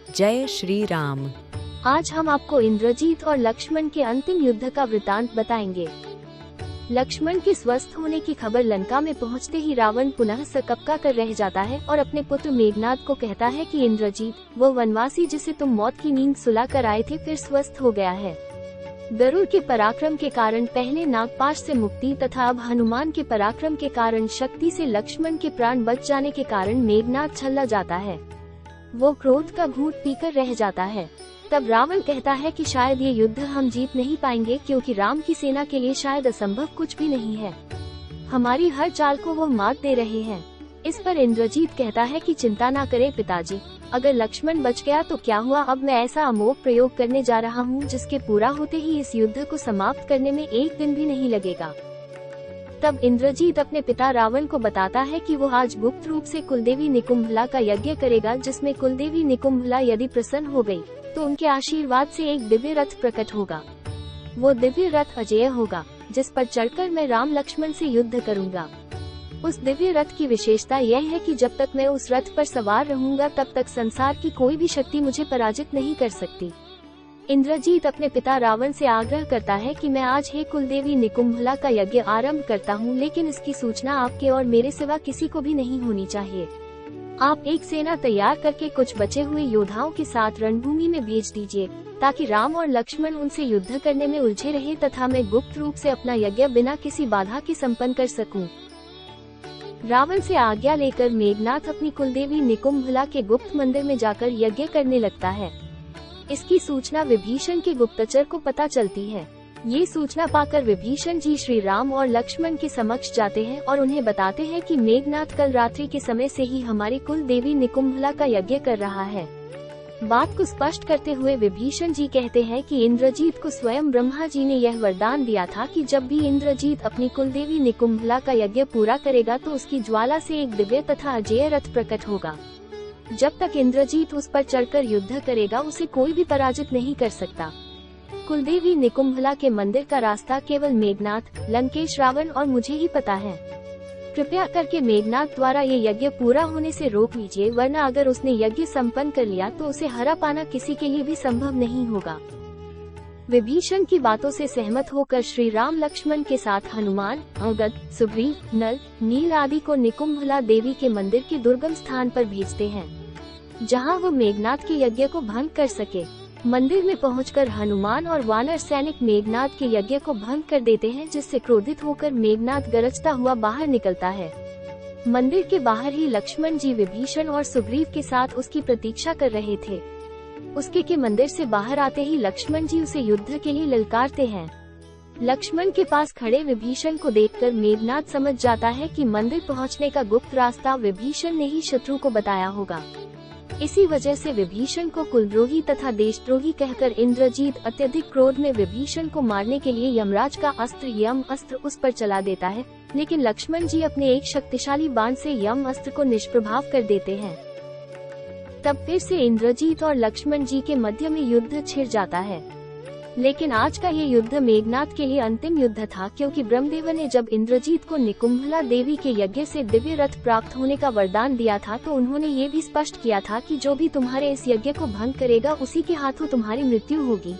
जय श्री राम। आज हम आपको इंद्रजीत और लक्ष्मण के अंतिम युद्ध का वृतांत बताएंगे। लक्ष्मण के स्वस्थ होने की खबर लंका में पहुंचते ही रावण पुनः सकपका कर रह जाता है और अपने पुत्र मेघनाद को कहता है कि इंद्रजीत, वो वनवासी जिसे तुम मौत की नींद सुला कर आए थे, फिर स्वस्थ हो गया है। गरुड़ के पराक्रम के कारण पहले नागपाश से मुक्ति तथा अब हनुमान के पराक्रम के कारण शक्ति से लक्ष्मण के प्राण बच जाने के कारण मेघनाद छल्ला जाता है। वो क्रोध का घूंट पीकर रह जाता है। तब रावण कहता है कि शायद ये युद्ध हम जीत नहीं पाएंगे, क्योंकि राम की सेना के लिए शायद असंभव कुछ भी नहीं है। हमारी हर चाल को वो मात दे रहे हैं। इस पर इंद्रजीत कहता है कि चिंता ना करें पिताजी, अगर लक्ष्मण बच गया तो क्या हुआ, अब मैं ऐसा अमोघ प्रयोग करने जा रहा हूँ जिसके पूरा होते ही इस युद्ध को समाप्त करने में एक दिन भी नहीं लगेगा। तब इंद्रजीत अपने पिता रावण को बताता है कि वो आज गुप्त रूप से कुलदेवी निकुंभला का यज्ञ करेगा, जिसमें कुलदेवी निकुंभला यदि प्रसन्न हो गई तो उनके आशीर्वाद से एक दिव्य रथ प्रकट होगा। वो दिव्य रथ अजेय होगा, जिस पर चढ़कर मैं राम लक्ष्मण से युद्ध करूंगा। उस दिव्य रथ की विशेषता यह है कि जब तक मैं उस रथ पर सवार रहूंगा तब तक संसार की कोई भी शक्ति मुझे पराजित नहीं कर सकती। इंद्रजीत अपने पिता रावण से आग्रह करता है कि मैं आज हे कुलदेवी निकुंभला का यज्ञ आरंभ करता हूँ, लेकिन इसकी सूचना आपके और मेरे सिवा किसी को भी नहीं होनी चाहिए। आप एक सेना तैयार करके कुछ बचे हुए योद्धाओं के साथ रणभूमि में भेज दीजिए, ताकि राम और लक्ष्मण उनसे युद्ध करने में उलझे रहे तथा मैं गुप्त रूप से अपना यज्ञ बिना किसी बाधा के संपन्न कर सकूं। रावण से आज्ञा लेकर मेघनाद अपनी कुलदेवी निकुंभला के गुप्त मंदिर में जाकर यज्ञ करने लगता है। इसकी सूचना विभीषण के गुप्तचर को पता चलती है। ये सूचना पाकर विभीषण जी श्री राम और लक्ष्मण के समक्ष जाते हैं और उन्हें बताते हैं कि मेघनाद कल रात्रि के समय से ही हमारी कुल देवी निकुंभला का यज्ञ कर रहा है। बात को स्पष्ट करते हुए विभीषण जी कहते हैं कि इंद्रजीत को स्वयं ब्रह्मा जी ने यह वरदान दिया था कि जब भी इंद्रजीत अपनी कुल देवी निकुंभला का यज्ञ पूरा करेगा तो उसकी ज्वाला से एक दिव्य तथा अजेय रथ प्रकट होगा। जब तक इंद्रजीत उस पर चढ़कर युद्ध करेगा उसे कोई भी पराजित नहीं कर सकता। कुलदेवी निकुंभला के मंदिर का रास्ता केवल मेघनाद, लंकेश, रावण और मुझे ही पता है। कृपया करके मेघनाद द्वारा ये यज्ञ पूरा होने से रोक लीजिए, वरना अगर उसने यज्ञ संपन्न कर लिया तो उसे हरा पाना किसी के लिए भी संभव नहीं होगा। विभीषण की बातों से सहमत होकर श्री राम लक्ष्मण के साथ हनुमान, अंगद, सुग्रीव, नल, नील आदि को निकुंभला देवी के मंदिर के दुर्गम स्थान पर भेजते हैं, जहां वो मेघनाद के यज्ञ को भंग कर सके। मंदिर में पहुंचकर हनुमान और वानर सैनिक मेघनाद के यज्ञ को भंग कर देते हैं, जिससे क्रोधित होकर मेघनाद गरजता हुआ बाहर निकलता है। मंदिर के बाहर ही लक्ष्मण जी विभीषण और सुग्रीव के साथ उसकी प्रतीक्षा कर रहे थे। उसके के मंदिर से बाहर आते ही लक्ष्मण जी उसे युद्ध के लिए ललकारते हैं। लक्ष्मण के पास खड़े विभीषण को देखकर मेघनाद समझ जाता है कि मंदिर पहुंचने का गुप्त रास्ता विभीषण ने ही शत्रु को बताया होगा। इसी वजह से विभीषण को कुलद्रोही तथा देशद्रोही कहकर इंद्रजीत अत्यधिक क्रोध में विभीषण को मारने के लिए यमराज का अस्त्र यम अस्त्र उस पर चला देता है, लेकिन लक्ष्मण जी अपने एक शक्तिशाली बाण से यम अस्त्र को निष्प्रभाव कर देते हैं। तब फिर से इंद्रजीत और लक्ष्मण जी के मध्य में युद्ध छिड़ जाता है। लेकिन आज का ये युद्ध मेघनाद के लिए अंतिम युद्ध था, क्योंकि ब्रह्मदेव ने जब इंद्रजीत को निकुंभला देवी के यज्ञ से दिव्य रथ प्राप्त होने का वरदान दिया था तो उन्होंने ये भी स्पष्ट किया था कि जो भी तुम्हारे इस यज्ञ को भंग करेगा उसी के हाथों तुम्हारी मृत्यु होगी।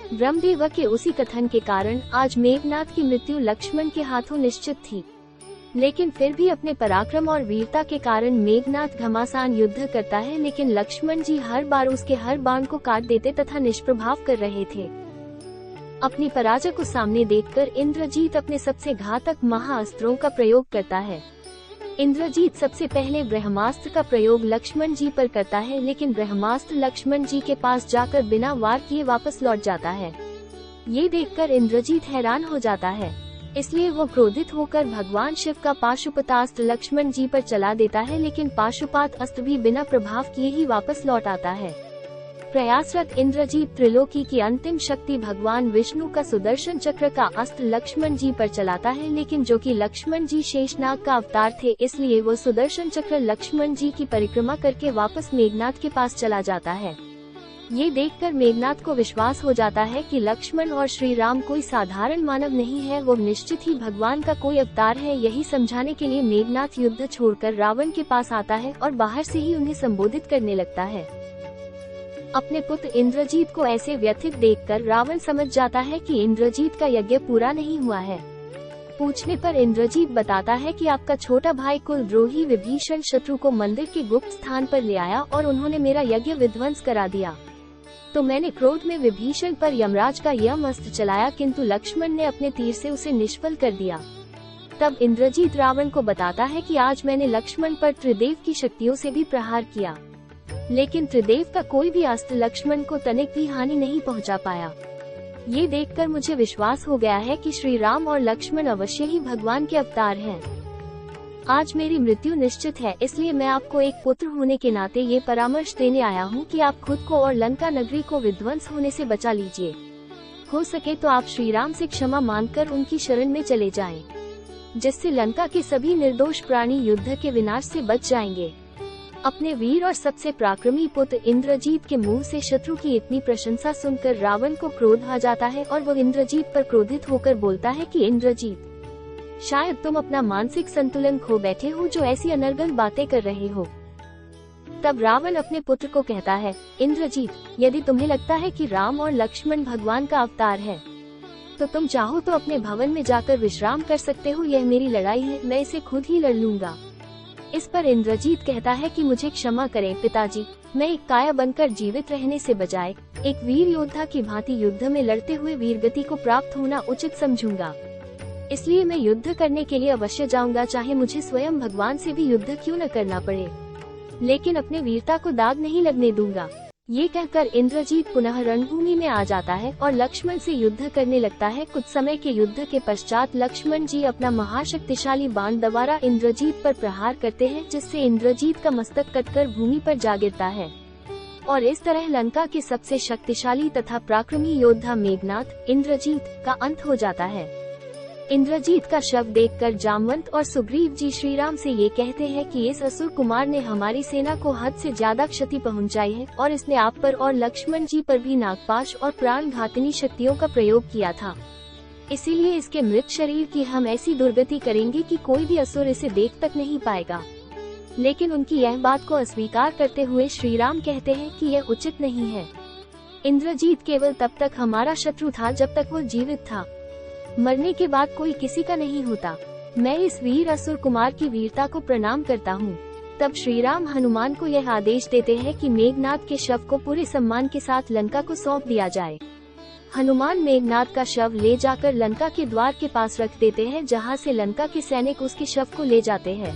ब्रह्मदेव के उसी कथन के कारण आज मेघनाद की मृत्यु लक्ष्मण के हाथों निश्चित थी। लेकिन फिर भी अपने पराक्रम और वीरता के कारण मेघनाद घमासान युद्ध करता है, लेकिन लक्ष्मण जी हर बार उसके हर बाण को काट देते तथा निष्प्रभाव कर रहे थे। अपनी पराजय को सामने देखकर इंद्रजीत अपने सबसे घातक महाअस्त्रों का प्रयोग करता है। इंद्रजीत सबसे पहले ब्रह्मास्त्र का प्रयोग लक्ष्मण जी पर करता है, लेकिन ब्रह्मास्त्र लक्ष्मण जी के पास जाकर बिना वार किए वापस लौट जाता है। ये देखकर इंद्रजीत हैरान हो जाता है, इसलिए वो क्रोधित होकर भगवान शिव का पाशुपतास्त्र लक्ष्मण जी पर चला देता है, लेकिन पाशुपात अस्त्र भी बिना प्रभाव किए ही वापस लौट आता है। प्रयासरत इंद्रजीत त्रिलोकी की अंतिम शक्ति भगवान विष्णु का सुदर्शन चक्र का अस्त्र लक्ष्मण जी पर चलाता है, लेकिन जो कि लक्ष्मण जी शेषनाग का अवतार थे, इसलिए वो सुदर्शन चक्र लक्ष्मण जी की परिक्रमा करके वापस मेघनाद के पास चला जाता है। ये देखकर मेघनाद को विश्वास हो जाता है कि लक्ष्मण और श्री राम कोई साधारण मानव नहीं है, वो निश्चित ही भगवान का कोई अवतार है। यही समझाने के लिए मेघनाद युद्ध छोड़कर रावण के पास आता है और बाहर से ही उन्हें संबोधित करने लगता है। अपने पुत्र इंद्रजीत को ऐसे व्यथित देखकर रावण समझ जाता है कि इंद्रजीत का यज्ञ पूरा नहीं हुआ है। पूछने पर इंद्रजीत बताता है कि आपका छोटा भाई कुलद्रोही विभीषण शत्रु को मंदिर के गुप्त स्थान पर ले आया और उन्होंने मेरा यज्ञ विध्वंस करा दिया। तो मैंने क्रोध में विभीषण पर यमराज का यम अस्त्र चलाया, किंतु लक्ष्मण ने अपने तीर से उसे निष्फल कर दिया। तब इंद्रजीत रावण को बताता है कि आज मैंने लक्ष्मण पर त्रिदेव की शक्तियों से भी प्रहार किया, लेकिन त्रिदेव का कोई भी अस्त्र लक्ष्मण को तनिक भी हानि नहीं पहुंचा पाया। ये देखकर मुझे विश्वास हो गया है कि श्री राम और लक्ष्मण अवश्य ही भगवान के अवतार हैं। आज मेरी मृत्यु निश्चित है, इसलिए मैं आपको एक पुत्र होने के नाते ये परामर्श देने आया हूँ कि आप खुद को और लंका नगरी को विध्वंस होने से बचा लीजिए। हो सके तो आप श्री राम से क्षमा मांगकर उनकी शरण में चले जाएं, जिससे लंका के सभी निर्दोष प्राणी युद्ध के विनाश से बच जाएंगे। अपने वीर और सबसे पराक्रमी पुत्र इंद्रजीत के मुंह से शत्रु की इतनी प्रशंसा सुनकर रावण को क्रोध आ जाता है और वो इंद्रजीत पर क्रोधित होकर बोलता है कि इंद्रजीत, शायद तुम अपना मानसिक संतुलन खो बैठे हो जो ऐसी अनर्गल बातें कर रहे हो। तब रावण अपने पुत्र को कहता है, इंद्रजीत, यदि तुम्हें लगता है कि राम और लक्ष्मण भगवान का अवतार है, तो तुम चाहो तो अपने भवन में जाकर विश्राम कर सकते हो। यह मेरी लड़ाई है, मैं इसे खुद ही लड़ लूंगा। इस पर इंद्रजीत कहता है कि मुझे क्षमा करें पिताजी, मैं एक काया बनकर जीवित रहने से बजाय एक वीर योद्धा की भांति युद्ध में लड़ते हुए वीरगति को प्राप्त होना उचित समझूंगा। इसलिए मैं युद्ध करने के लिए अवश्य जाऊंगा, चाहे मुझे स्वयं भगवान से भी युद्ध क्यों न करना पड़े, लेकिन अपने वीरता को दाग नहीं लगने दूंगा। ये कहकर इंद्रजीत पुनः रणभूमि में आ जाता है और लक्ष्मण से युद्ध करने लगता है। कुछ समय के युद्ध के पश्चात लक्ष्मण जी अपना महाशक्तिशाली बाण द्वारा इंद्रजीत पर प्रहार करते हैं, जिससे इंद्रजीत का मस्तक कटकर भूमि पर जा गिरता है और इस तरह लंका के सबसे शक्तिशाली तथा पराक्रमी योद्धा मेघनाद इंद्रजीत का अंत हो जाता है। इंद्रजीत का शव देखकर जामवंत और सुग्रीव जी श्रीराम से ये कहते हैं कि इस असुर कुमार ने हमारी सेना को हद से ज्यादा क्षति पहुंचाई है और इसने आप पर और लक्ष्मण जी पर भी नागपाश और प्राण घातनी शक्तियों का प्रयोग किया था। इसीलिए इसके मृत शरीर की हम ऐसी दुर्गति करेंगे कि कोई भी असुर इसे देख तक नहीं पाएगा। लेकिन उनकी यह बात को अस्वीकार करते हुए श्रीराम कहते हैं कि यह उचित नहीं है। इंद्रजीत केवल तब तक हमारा शत्रु था जब तक वो जीवित था, मरने के बाद कोई किसी का नहीं होता। मैं इस वीर असुर कुमार की वीरता को प्रणाम करता हूँ। तब श्रीराम हनुमान को यह आदेश देते हैं कि मेघनाद के शव को पूरे सम्मान के साथ लंका को सौंप दिया जाए। हनुमान मेघनाद का शव ले जाकर लंका के द्वार के पास रख देते हैं, जहाँ से लंका के सैनिक उसके शव को ले जाते हैं।